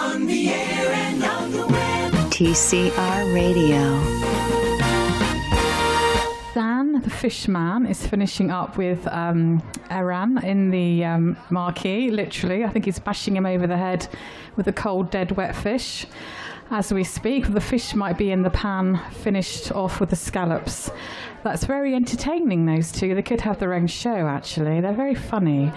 On the air and on the web. TCR Radio. Dan, the fish man, is finishing up with Aran in the marquee, literally. I think he's bashing him over the head with a cold, dead, wet fish. As we speak, the fish might be in the pan, finished off with the scallops. That's very entertaining, those two. They could have their own show, actually. They're very funny.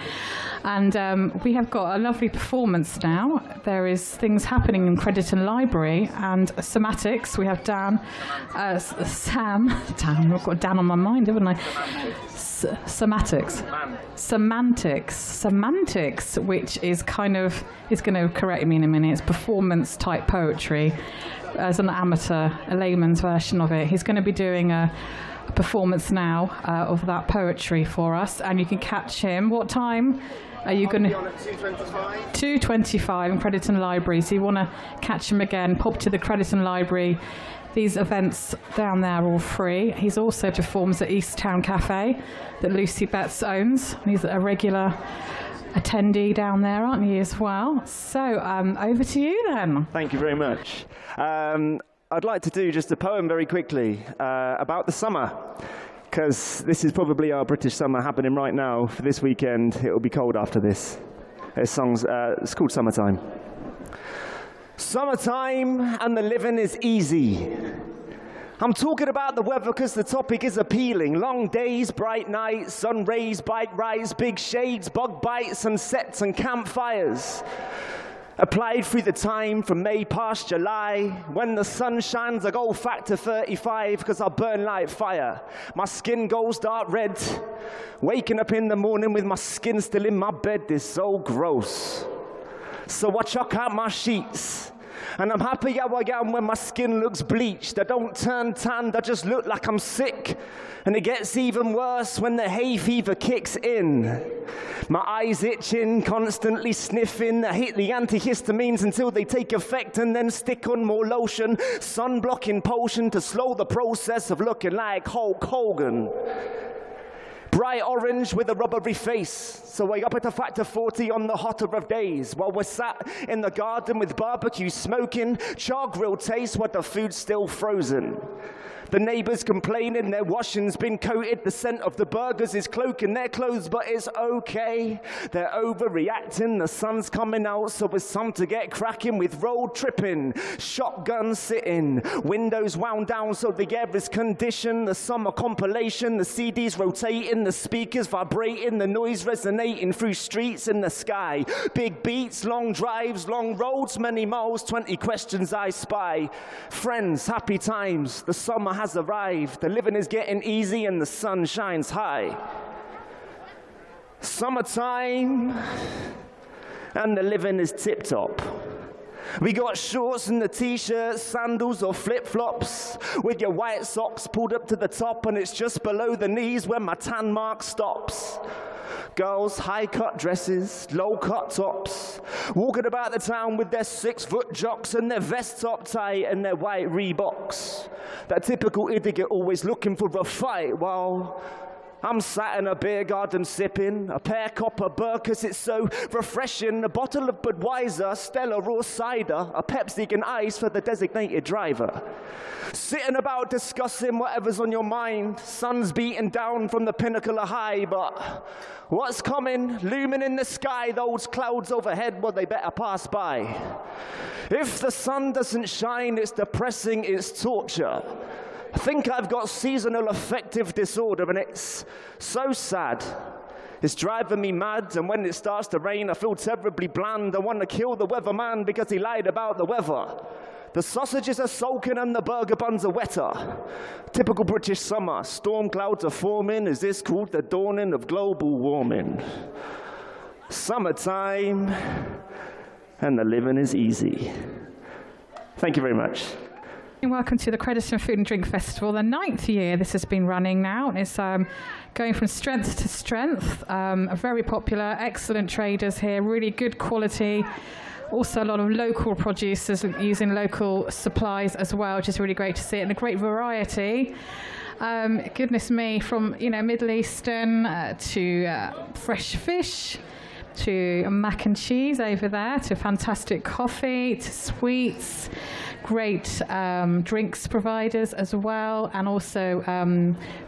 And we have got a lovely performance now. There is things happening in Crediton Library and Semantics. We have Dan, Sam. Dan, I've got Dan on my mind, haven't I? Semantics, which is kind of, he's going to correct me in a minute, it's performance type poetry as an amateur, a layman's version of it. He's going to be doing a performance now of that poetry for us, and you can catch him. What time are you going to? 2:25. 2:25 in Crediton Library. So you want to catch him again, pop to the Crediton Library. These events down there are all free. He's also performs at East Town Cafe that Lucy Betts owns. He's a regular attendee down there, aren't you, as well? So over to you then. Thank you very much. I'd like to do just a poem very quickly about the summer, because this is probably our British summer happening right now. For this weekend, it will be cold after this. It's called Summertime. Summertime and the living is easy. I'm talking about the weather because the topic is appealing. Long days, bright nights, sun rays, bike rides, big shades, bug bites, sunsets and campfires. Applied through the time from May past July. When the sun shines, I go factor 35 because I burn like fire. My skin goes dark red. Waking up in the morning with my skin still in my bed is so gross. So I chuck out my sheets. And I'm happy how I am when my skin looks bleached. I don't turn tanned, I just look like I'm sick. And it gets even worse when the hay fever kicks in. My eyes itching, constantly sniffing. I hit the antihistamines until they take effect and then stick on more lotion. Sun-blocking potion to slow the process of looking like Hulk Hogan. Bright orange with a rubbery face, so I up at a factor 40 on the hotter of days, while we're sat in the garden with barbecue smoking, char grill taste while the food's still frozen. The neighbors complaining their washing's been coated, the scent of the burgers is cloaking their clothes, but it's okay. They're overreacting, the sun's coming out, so it's time to get cracking with road tripping, shotgun sitting, windows wound down so the air is conditioned, the summer compilation, the CDs rotating, the speakers vibrating, the noise resonating through streets in the sky. Big beats, long drives, long roads, many miles, 20 questions I spy. Friends, happy times, the summer has arrived. The living is getting easy and the sun shines high. Summertime and the living is tip-top. We got shorts and the t-shirts, sandals or flip-flops, with your white socks pulled up to the top and it's just below the knees where my tan mark stops. Girls, high-cut dresses, low-cut tops, walking about the town with their 6-foot jocks and their vests up tight and their white Reeboks. That typical idiot always looking for a fight while I'm sat in a beer garden sipping a pear copper burkers, it's so refreshing. A bottle of Budweiser, Stella raw cider, a Pepsi and ice for the designated driver. Sitting about discussing whatever's on your mind. Sun's beating down from the pinnacle of high, but what's coming? Looming in the sky, those clouds overhead, well, they better pass by. If the sun doesn't shine, it's depressing, it's torture. I think I've got seasonal affective disorder, and it's so sad. It's driving me mad, and when it starts to rain, I feel terribly bland. I want to kill the weatherman because he lied about the weather. The sausages are soaking and the burger buns are wetter. Typical British summer, storm clouds are forming. Is this called the dawning of global warming? Summertime, and the living is easy. Thank you very much. Welcome to the Crediton Food and Drink Festival, the 9th year this has been running now, and it's going from strength to strength. Very popular, excellent traders here, really good quality. Also a lot of local producers using local supplies as well, which is really great to see, and a great variety. Goodness me, from Middle Eastern to fresh fish, to mac and cheese over there, to fantastic coffee, to sweets, great drinks providers as well, and also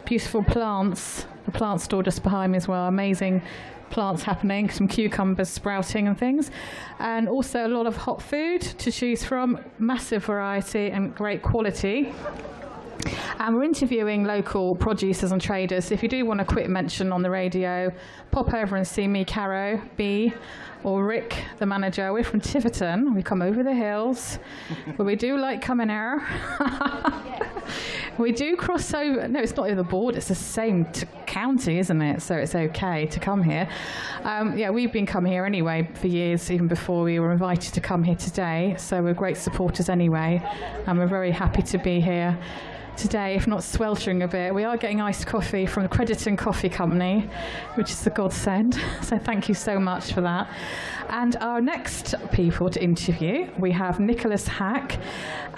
beautiful plants. The plant store just behind me as well, amazing plants happening, some cucumbers sprouting and things, and also a lot of hot food to choose from, massive variety and great quality. And we're interviewing local producers and traders. If you do want a quick mention on the radio, pop over and see me, Caro, B, or Rick, the manager. We're from Tiverton. We come over the hills, but we do like coming here. We do cross over. No, it's not over the border. It's the same county, isn't it? So it's okay to come here. Yeah, we've been coming here anyway for years, even before we were invited to come here today. So we're great supporters anyway, and we're very happy to be here today, if not sweltering a bit. We are getting iced coffee from the Crediton Coffee Company, which is a godsend. So thank you so much for that. And our next people to interview, we have Nicholas Hack,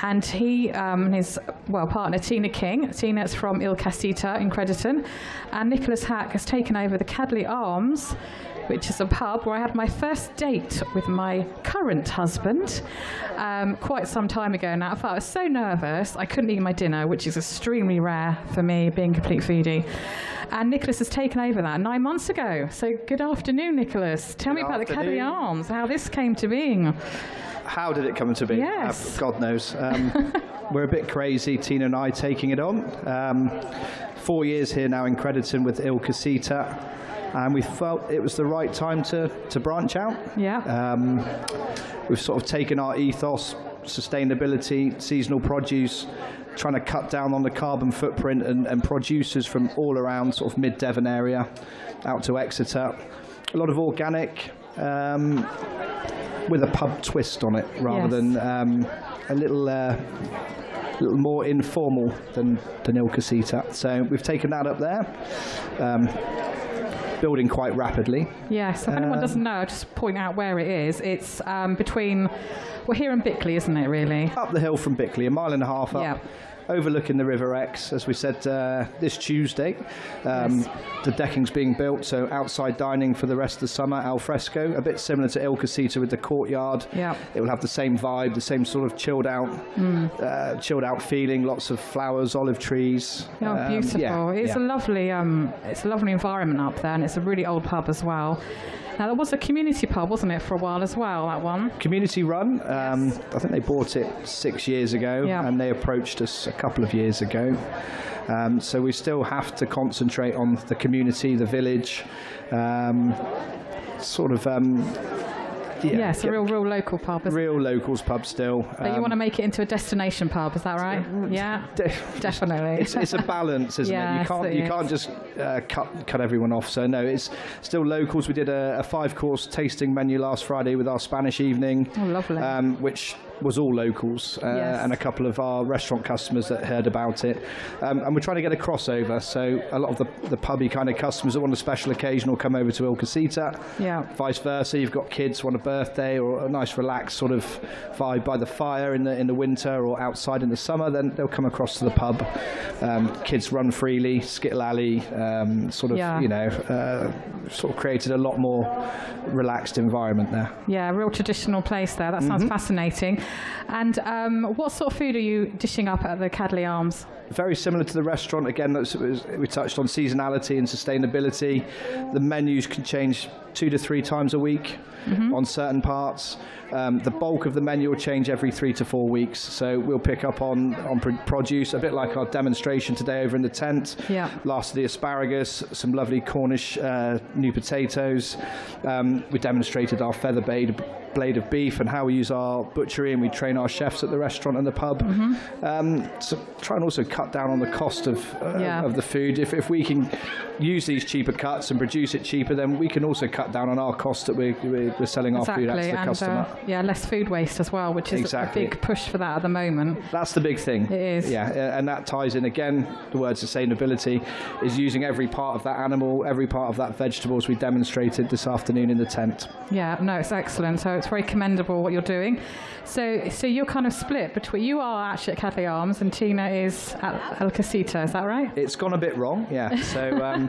and he his partner Tina King. Tina's from Il Casita in Crediton, and Nicholas Hack has taken over the Cadley Arms, which is a pub where I had my first date with my current husband quite some time ago now. In fact, I was so nervous I couldn't eat my dinner, which is extremely rare for me, being a complete foodie. And Nicholas has taken over that 9 months ago. So good afternoon, Nicholas. Tell me about the Cadley Arms, how this came to being. How did it come to be? Yes. God knows. We're a bit crazy, Tina and I, taking it on. 4 years here now in Crediton with Il Casita, and we felt it was the right time to branch out. Yeah. We've sort of taken our ethos, sustainability, seasonal produce, trying to cut down on the carbon footprint, and producers from all around sort of mid-Devon area out to Exeter. A lot of organic, with a pub twist on it, rather than a little more informal than Il Casita. So we've taken that up there, building quite rapidly. Yes, if anyone doesn't know, I'll just point out where it is. It's between, we're here in Bickley, isn't it, really? Up the hill from Bickley, a mile and a half up. Yeah. Overlooking the River Exe, as we said this Tuesday. The decking's being built, so outside dining for the rest of the summer, al fresco, a bit similar to Il Casita with the courtyard. Yeah. It will have the same vibe, the same sort of chilled out feeling, lots of flowers, olive trees. Oh, beautiful. It's a lovely environment up there, and it's a really old pub as well. Now, that was a community pub, wasn't it, for a while as well, that one? Community run. I think they bought it 6 years ago, and they approached us a couple of years ago. So we still have to concentrate on the community, the village, Yes, a real local pub, isn't it? Real locals pub still. But you want to make it into a destination pub, is that right? Yeah, definitely. It's a balance, isn't it? You can't just cut everyone off. So no, it's still locals. We did a 5-course tasting menu last Friday with our Spanish evening. Oh, lovely. Which was all locals, and a couple of our restaurant customers that heard about it. And we're trying to get a crossover. So a lot of the pubby kind of customers that want a special occasion will come over to Il Casita. Yeah. Vice versa, you've got kids want a birthday or a nice relaxed sort of vibe by the fire in the winter or outside in the summer, then they'll come across to the pub. Kids run freely, skittle alley, sort of created a lot more relaxed environment there. Yeah, a real traditional place there. That sounds fascinating. And what sort of food are you dishing up at the Cadley Arms? Very similar to the restaurant. Again, we touched on seasonality and sustainability. The menus can change 2 to 3 times a week on certain parts. The bulk of the menu will change every 3 to 4 weeks. So we'll pick up on produce, a bit like our demonstration today over in the tent. Yeah. Last of the asparagus, some lovely Cornish new potatoes. We demonstrated our feather blade of beef and how we use our butchery, and we train our chefs at the restaurant and the pub. So try and also cut down on the cost of the food. If we can use these cheaper cuts and produce it cheaper, then we can also cut down on our cost that we're selling our food out to the customer. Less food waste as well, which is a big push for that at the moment. That's the big thing. It is. Yeah, and that ties in again, the word sustainability is using every part of that animal, every part of that vegetable, as we demonstrated this afternoon in the tent. Yeah, no, it's excellent. So it's very commendable what you're doing. So you're kind of split between, you are actually at Cadley Arms and Tina is at El Casita, is that right? It's gone a bit wrong, yeah. So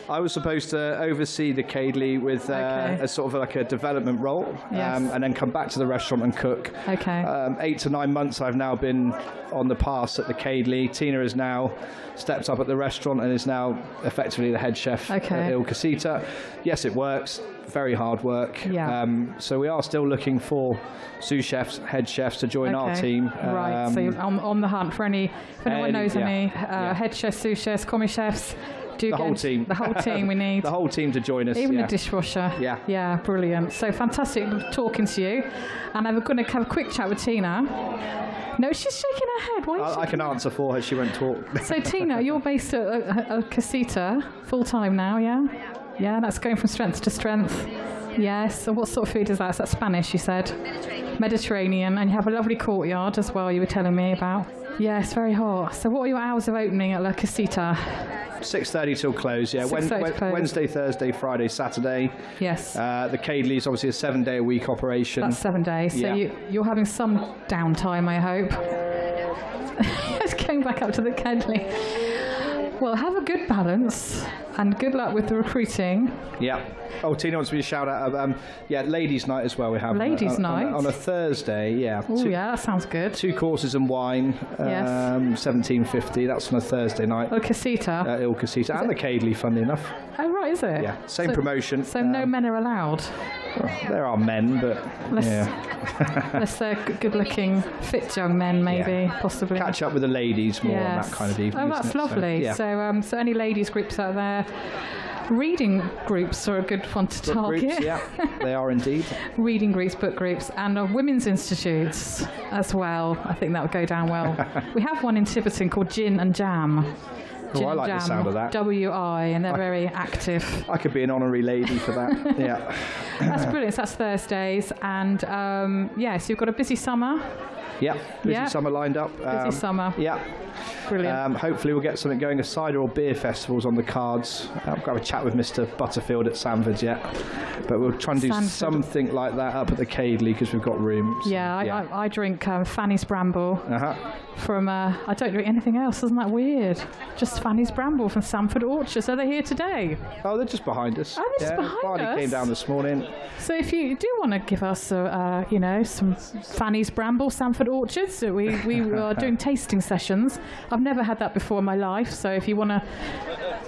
I was supposed to oversee the Cadley with a sort of like a development role, Yes. and then come back to the restaurant and cook. Okay. 8 to 9 months I've now been on the pass at the Cadley. Tina has now stepped up at the restaurant and is now effectively the head chef at El Casita. Yes, it works. Very hard work. Yeah. So we are still looking for sous chefs, head chefs to join our team. Right, so you're on the hunt for if anyone knows any head chefs, sous chefs, commis chefs. The whole team. The whole team we need. The whole team to join us. Even the dishwasher. Yeah. Yeah, brilliant. So fantastic talking to you. And I'm going to have a quick chat with Tina. No, she's shaking her head. Why? I can answer for her. She won't talk. So Tina, you're based at El Casita full time now, yeah? Yeah, that's going from strength to strength. Yes. So what sort of food is that? Is that Spanish, you said? Mediterranean. And you have a lovely courtyard as well, you were telling me about. Yes, very hot. So what are your hours of opening at La Casita? 6:30 till close, yeah. Wednesday, Thursday, Friday, Saturday. Yes. The Cadley is obviously a 7-day-a-week operation. That's 7 days. So you're having some downtime, I hope. It's going back up to the Cadley. Well, have a good balance and good luck with the recruiting. Yeah. Oh, Tina wants me to shout out. Ladies' night as well. We have ladies' night on a Thursday. Yeah. Oh, yeah, that sounds good. 2 courses and wine. Yes. $17.50. That's on a Thursday night. El Casita. El Casita and the Cadley, funnily enough. Oh, right, is it? Yeah. Same promotion. So no men are allowed. Well, there are men, but Unless they're good-looking, fit young men, maybe, possibly. Catch up with the ladies more on that kind of evening. Oh, that's lovely. So any ladies groups out there? Reading groups are a good one to target. Groups, yeah, they are indeed. Reading groups, book groups, and women's institutes as well. I think that would go down well. We have one in Tiverton called Gin and Jam. Oh, I like the sound of that. WI, and they're very active. I could be an honorary lady for that. Yeah. That's brilliant. So that's Thursdays, and so you've got a busy summer. Yeah, busy summer lined up. Busy summer. Yeah. Brilliant. Hopefully we'll get something going. A cider or beer festivals on the cards. I'll have a chat with Mr. Butterfield at Sanford's yet. But we'll try and do something like that up at the Cadley because we've got rooms. Yeah, I drink Fanny's Bramble from, I don't drink anything else. Isn't that weird? Just Fanny's Bramble from Sanford Orchards. Are they here today? Oh, they're just behind us. Oh, they're just behind Barney us? came down this morning. So if you do want to give us, some Fanny's Bramble, Sanford Orchards, we are doing tasting sessions. I've never had that before in my life, so if you want to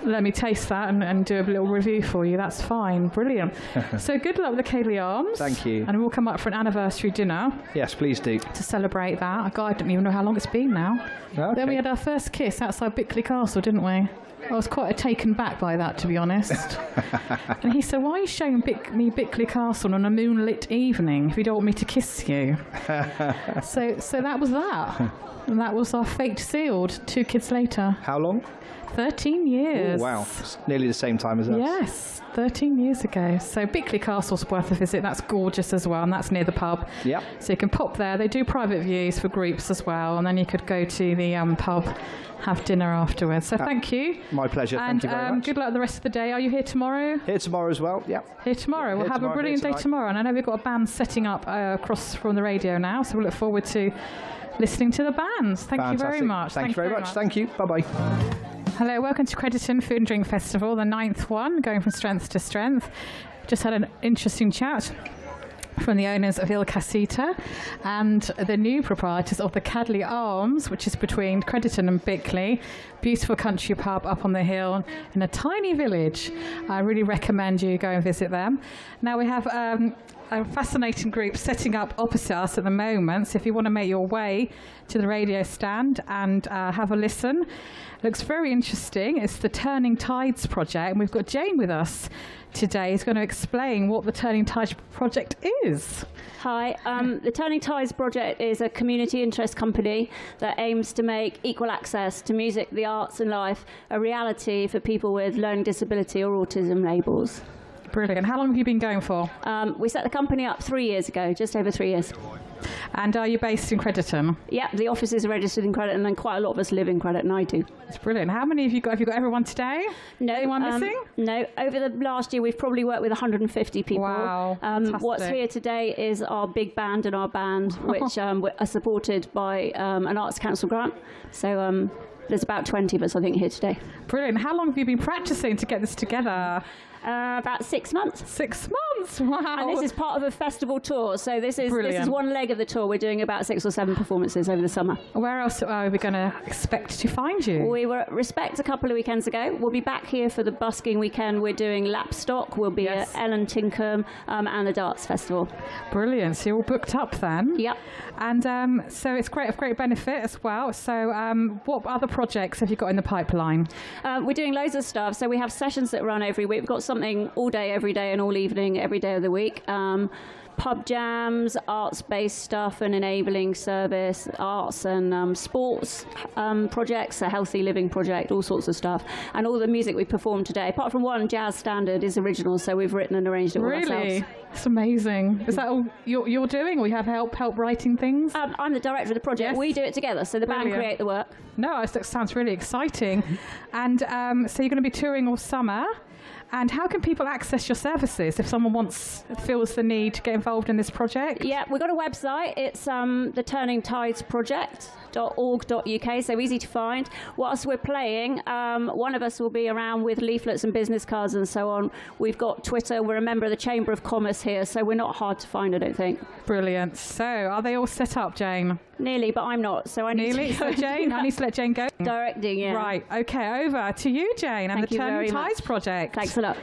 let me taste that and do a little review for you, that's fine. Brilliant. So good luck with the Cadley Arms. Thank you. And we'll come up for an anniversary dinner. Yes, please do. To celebrate that. God, I don't even know how long it's been now. Okay. Then we had our first kiss outside Bickley Castle, didn't we? I was quite taken back by that, to be honest. And he said, why are you showing me Bickley Castle on a moonlit evening if you don't want me to kiss you? So that was that. And that was our fate sealed 2 kids later. How long? 13 years. Oh, wow. It's nearly the same time as us. Yes, 13 years ago. So Bickley Castle's worth a visit. That's gorgeous as well, and that's near the pub. Yep. So you can pop there. They do private views for groups as well, and then you could go to the pub, have dinner afterwards. So thank you. My pleasure. And thank you very much. Good luck the rest of the day. Are you here tomorrow? Here tomorrow as well, yeah. Here tomorrow. We'll have a brilliant day tomorrow. And I know we've got a band setting up across from the radio now, so we look forward to listening to the bands. Thank you very much. Thank you very much. Thank you. Bye-bye. Hello, welcome to Crediton Food and Drink Festival, the 9th one, going from strength to strength. Just had an interesting chat from the owners of El Casita and the new proprietors of the Cadley Arms, which is between Crediton and Bickley. Beautiful country pub up on the hill in a tiny village. I really recommend you go and visit them. Now we have a fascinating group setting up opposite us at the moment, so if you want to make your way to the radio stand and have a listen, looks very interesting. It's the Turning Tides project, and we've got Jane with us today. Who's going to explain what the Turning Tides project is. Hi, the Turning Tides project is a community interest company that aims to make equal access to music, the arts and life a reality for people with learning disability or autism labels. Brilliant. How long have you been going for? We set the company up 3 years ago, just over 3 years. And are you based in Crediton? Yep, the office is registered in Crediton, and quite a lot of us live in Crediton. I do. It's brilliant. How many have you got? Have you got everyone today? No. Anyone missing? No. Over the last year, we've probably worked with 150 people. Wow. What's here today is our big band and our band, which are supported by an Arts Council grant. So there's about 20 of us, I think, here today. Brilliant. How long have you been practicing to get this together? About 6 months. 6 months. Wow. And this is part of a festival tour. So this is Brilliant. one leg of the tour. We're doing about 6 or 7 performances over the summer. Where else are we going to expect to find you? We were at Respect a couple of weekends ago. We'll be back here for the busking weekend. We're doing Lapstock. We'll be Yes. at Ellen Tinkham and the Darts Festival. Brilliant. So you're all booked up then? Yep. And so it's of great benefit as well. So what other projects have you got in the pipeline? We're doing loads of stuff. So we have sessions that run every week. We've got something all day, every day, and all evening, every day of the week. Pub jams, arts-based stuff, an enabling service, arts and sports projects, a healthy living project, all sorts of stuff. And all the music we performed today, apart from one jazz standard, is original, so we've written and arranged it all Really? ourselves. It's amazing. Is that all you're doing, or you have help writing things? I'm the director of the project. Yes. We do it together, so the band Brilliant. create the work. No, that sounds really exciting. And so you're going to be touring all summer. And how can people access your services if someone feels the need to get involved in this project? Yeah, we've got a website. It's the Turning Tides Project.org.uk, so easy to find. Whilst we're playing, one of us will be around with leaflets and business cards and so on. We've got Twitter. We're a member of the Chamber of Commerce here, so we're not hard to find, I don't think. Brilliant. So are they all set up, Jane? Nearly, but I'm not, so I need Nearly? to So Jane, I need to let Jane go. Directing, yeah. Right, okay, over to you, Jane, and Thank the you Turning very Tides much. Project. Thanks a lot.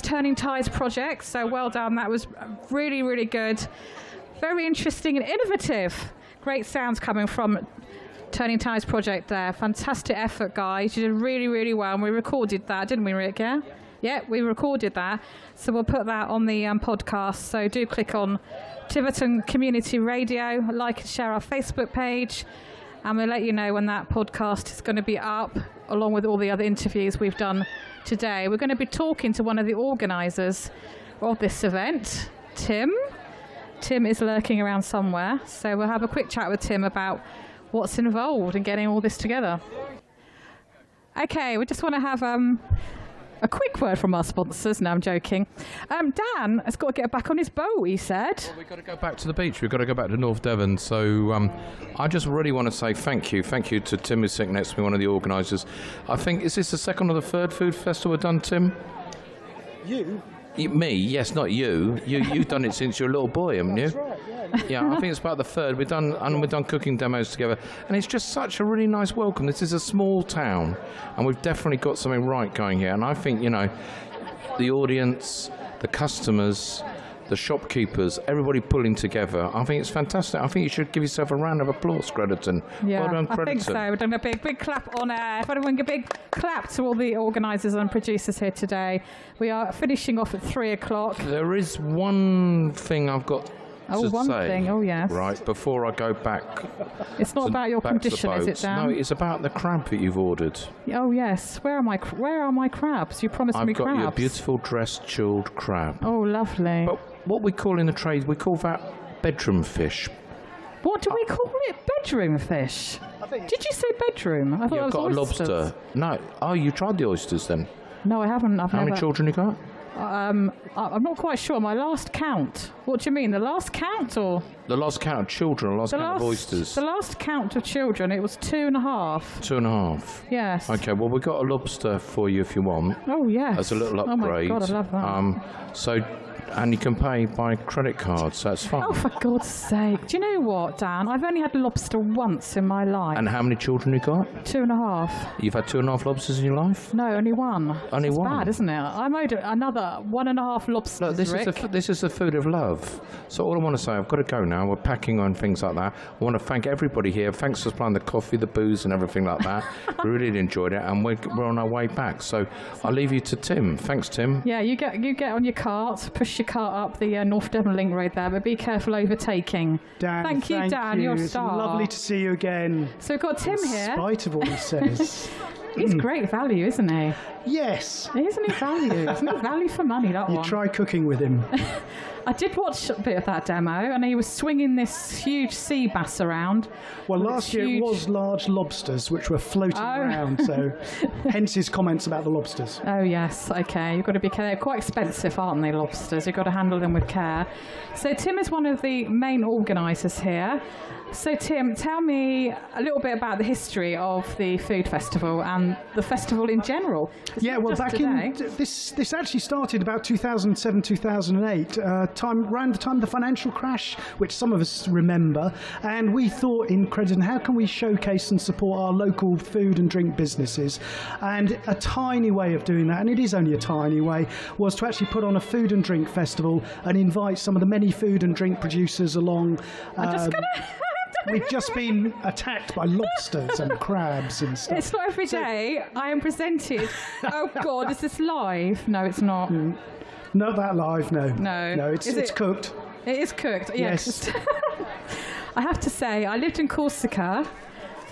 Turning Tides project, so well done. That was really, really good. Very interesting and innovative. Great sounds coming from Turning Tides project there. Fantastic effort, guys. You did really, really well. And we recorded that, didn't we, Rick? Yeah? Yeah, we recorded that. So we'll put that on the podcast. So do click on Tiverton Community Radio, like and share our Facebook page. And we'll let you know when that podcast is going to be up, along with all the other interviews we've done today. We're going to be talking to one of the organisers of this event, Tim. Tim is lurking around somewhere. So we'll have a quick chat with Tim about what's involved in getting all this together. Okay, we just want to have a quick word from our sponsors. No, I'm joking. Dan has got to get back on his boat, he said. Well, we've got to go back to the beach. We've got to go back to North Devon. So I just really want to say thank you. Thank you to Tim who's sitting next to me, one of the organisers. I think, is this the second or the third food festival we've done, Tim? Me? Yes, not you. You've done it since you're a little boy, haven't you? That's right, yeah, I think it's about the third. We've done cooking demos together, and it's just such a really nice welcome. This is a small town, and we've definitely got something right going here. And I think, the audience, the customers, the shopkeepers, everybody pulling together. I think it's fantastic. I think you should give yourself a round of applause, Crediton. Yeah, well done, I think so. We're doing a big clap on air. Everyone, a big clap to all the organisers and producers here today. We are finishing off at 3:00. There is one thing I've got to one say. Thing. Oh, yes. Right, before I go back. It's not about your condition, is it, Dan? No, it's about the crab that you've ordered. Oh, yes. Where are my crabs? You promised me crabs. I've got you a beautiful dressed chilled crab. Oh, lovely. But what we call in the trade, we call that bedroom fish. What do we call it? Bedroom fish? Did you say bedroom? I thought You've that was got oysters. a lobster. No. Oh, you tried the oysters then? No, I haven't. How many children you got? I'm not quite sure. My last count. What do you mean? The last count or? The last count of children, the last count of oysters. The last count of children, it was 2.5. 2.5? Yes. Okay, well, we've got a lobster for you if you want. Oh, yes. As a little upgrade. Oh, my God, I love that. And you can pay by credit card, so it's fine. Oh, for God's sake. Do you know what, Dan? I've only had lobster once in my life. And how many children you got? 2.5. You've had 2.5 lobsters in your life? No, only one. Only That's one? bad, isn't it? I'm owed another 1.5 lobsters, Look, this is the food of love. So all I want to say, I've got to go now. We're packing on things like that. I want to thank everybody here. Thanks for supplying the coffee, the booze, and everything like that. We really enjoyed it, and we're on our way back. So I'll leave you to Tim. Thanks, Tim. Yeah, you get on your cart, push your cart up the North Devon Link Road there, but be careful overtaking. Dan, thank you, Dan. You're a It's star. lovely to see you again. So we've got Tim here. In spite of what he says. He's great value, isn't he? Yes. Isn't he value? Isn't it value for money, that You one? try cooking with him. I did watch a bit of that demo, and he was swinging this huge sea bass around. Well, with last this year it huge- was large lobsters which were floating Oh. around, so hence his comments about the lobsters. Oh, yes, okay. You've got to be careful. They're quite expensive, aren't they, lobsters? You've got to handle them with care. So Tim is one of the main organisers here. So, Tim, tell me a little bit about the history of the food festival and the festival in general. It's Yeah, not well, just back today. in this actually started about 2007, 2008, around the time of the financial crash, which some of us remember. And we thought in Crediton, how can we showcase and support our local food and drink businesses? And a tiny way of doing that, and it is only a tiny way, was to actually put on a food and drink festival and invite some of the many food and drink producers along. I'm just going to... We've just been attacked by lobsters and crabs and stuff. It's not every day I am presented. Oh, God, is this live? No, it's not. Not that live, no. No. It's cooked. It is cooked, yes. I have to say, I lived in Corsica.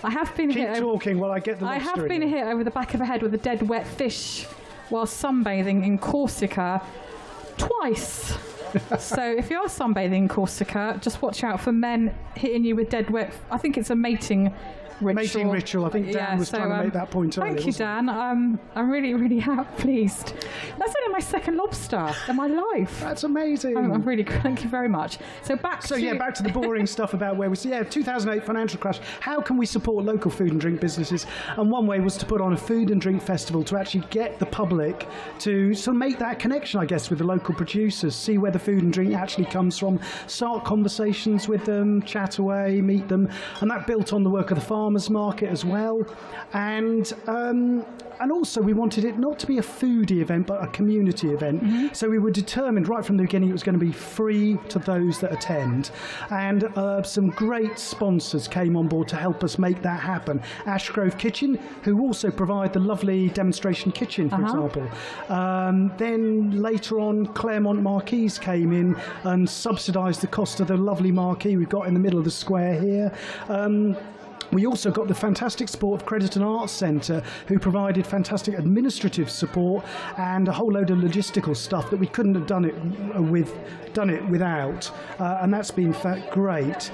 I have been Keep hit. talking while I get the I lobster have been in. hit over the back of the head with a dead wet fish while sunbathing in Corsica twice. So if you are sunbathing in Corsica, just watch out for men hitting you with dead wet. I think it's a mating ritual. Mating ritual. I think Dan was trying to make that point earlier. Thank you, Dan. I'm really, really pleased. That's only my second lobster in my life. That's amazing. I'm really, thank you very much. So back to the boring stuff about where we see 2008 financial crash. How can we support local food and drink businesses? And one way was to put on a food and drink festival to actually get the public to sort of make that connection, I guess, with the local producers, see where the food and drink actually comes from, start conversations with them, chat away, meet them, and that built on the work of the farm farmers market as well, and also we wanted it not to be a foodie event but a community event. So we were determined right from the beginning it was going to be free to those that attend, and some great sponsors came on board to help us make that happen. Ashgrove Kitchen, who also provide the lovely demonstration kitchen, for example. Then later on, Claremont Marquise came in and subsidised the cost of the lovely marquee we've got in the middle of the square here. We also got the fantastic support of Crediton Arts Centre, who provided fantastic administrative support and a whole load of logistical stuff that we couldn't have done it without, and that's been great.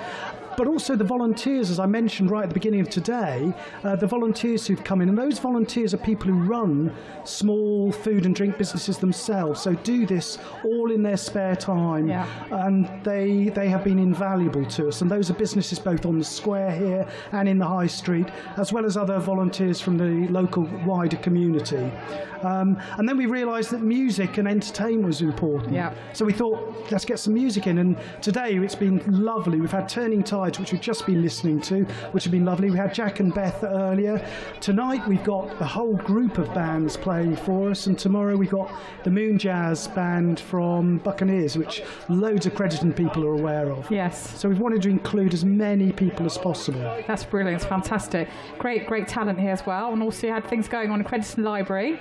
But also the volunteers, as I mentioned right at the beginning of today, the volunteers who've come in, and those volunteers are people who run small food and drink businesses themselves, so do this all in their spare time, and they have been invaluable to us. And those are businesses both on the square here and in the high street, as well as other volunteers from the local wider community. And then we realised that music and entertainment was important. So we thought, let's get some music in. And today it's been lovely. We've had Turning Tides, which we've just been listening to, which have been lovely. We had Jack and Beth earlier. Tonight we've got a whole group of bands playing for us. And tomorrow we've got the Moon Jazz Band from Buccaneers, which loads of Crediton people are aware of. Yes. So we've wanted to include as many people as possible. That's brilliant. It's fantastic. Great talent here as well. And also you had things going on in Crediton Library.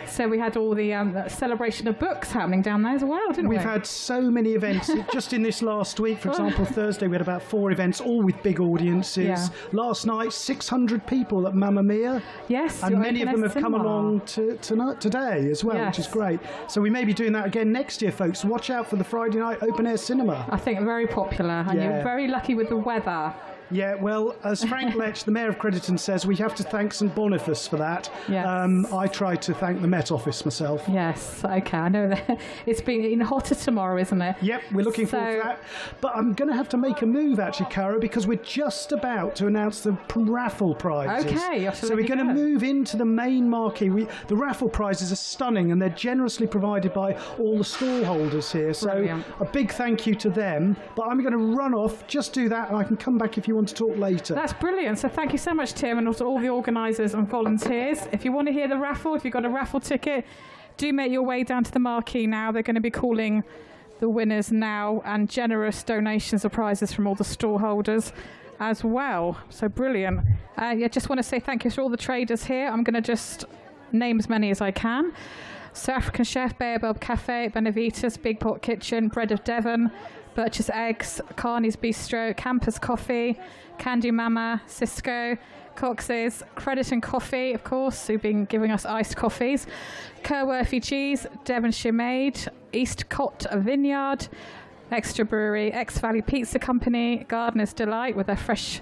So we had all the celebration of books happening down there as well, didn't we? We've had so many events. Just in this last week, for example, Thursday, we had about 4 events, all with big audiences. Last night, 600 people at Mamma Mia. Yes. And many of them have come along today as well, which is great. So we may be doing that again next year, folks. Watch out for the Friday night open-air cinema. I think very popular, and you're very lucky with the weather. Yeah, well, as Frank Lech, the Mayor of Crediton, says, we have to thank St Boniface for that. Yes. I try to thank the Met Office myself. Yes, okay, I know that. It's been hotter tomorrow, isn't it? Yep, we're looking forward to that. But I'm going to have to make a move, actually, Cara, because we're just about to announce the raffle prizes. Okay, so we're going to move into the main marquee. The raffle prizes are stunning, and they're generously provided by all the stall holders here. So Brilliant. A big thank you to them. But I'm going to run off, just do that, and I can come back if you want to talk later. That's brilliant. So thank you so much, Tim, and also all the organisers and volunteers. If you want to hear the raffle, if you've got a raffle ticket, do make your way down to the marquee now. They're going to be calling the winners now, and generous donations of prizes from all the stall holders as well. So brilliant. Just want to say thank you to all the traders here. I'm going to just name as many as I can. So African Chef, Baobab Cafe, Benavitas, Big Pot Kitchen, Bread of Devon, Birch's Eggs, Carney's Bistro, Campus Coffee, Candy Mama, Cisco, Cox's, Crediton Coffee, of course, who've been giving us iced coffees, Kerworthy Cheese, Devonshire Made, East Cot Vineyard, Extra Brewery, X Valley Pizza Company, Gardener's Delight with their fresh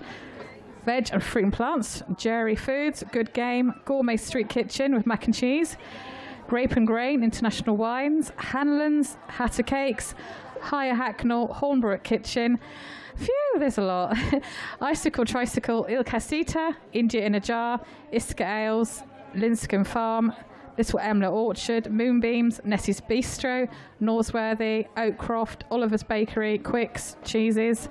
veg and fruit and plants, Jerry Foods, Good Game, Gourmet Street Kitchen with mac and cheese, Grape and Grain, International Wines, Hanlon's, Hatter Cakes, Higher Hacknell, Hornbrook Kitchen. Phew, there's a lot. Icicle Tricycle, Il Casita, India in a Jar, Iska Ales, Linscombe Farm, Little Emler Orchard, Moonbeams, Nessie's Bistro, Norsworthy, Oakcroft, Oliver's Bakery, Quicks, Cheeses,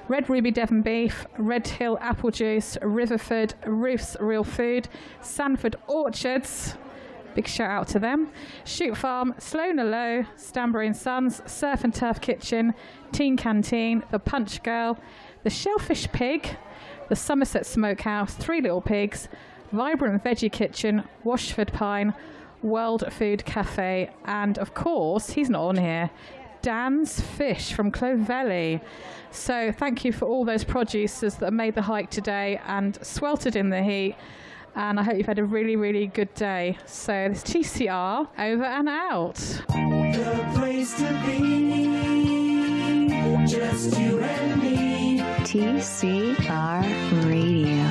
Red Ruby Devon Beef, Red Hill Apple Juice, Riverford, Ruth's Real Food, Sanford Orchards, big shout out to them, Shoot Farm, Sloane Low, Stanbury and Sons, Surf and Turf Kitchen, Teen Canteen, The Punch Girl, The Shellfish Pig, The Somerset Smokehouse, Three Little Pigs, Vibrant Veggie Kitchen, Washford Pine, World Food Cafe, and of course, he's not on here, Dan's Fish from Clovelly. So thank you for all those producers that made the hike today and sweltered in the heat. And I hope you've had a really, really good day. So this TCR, over and out. The place to be, just you and me. TCR Radio.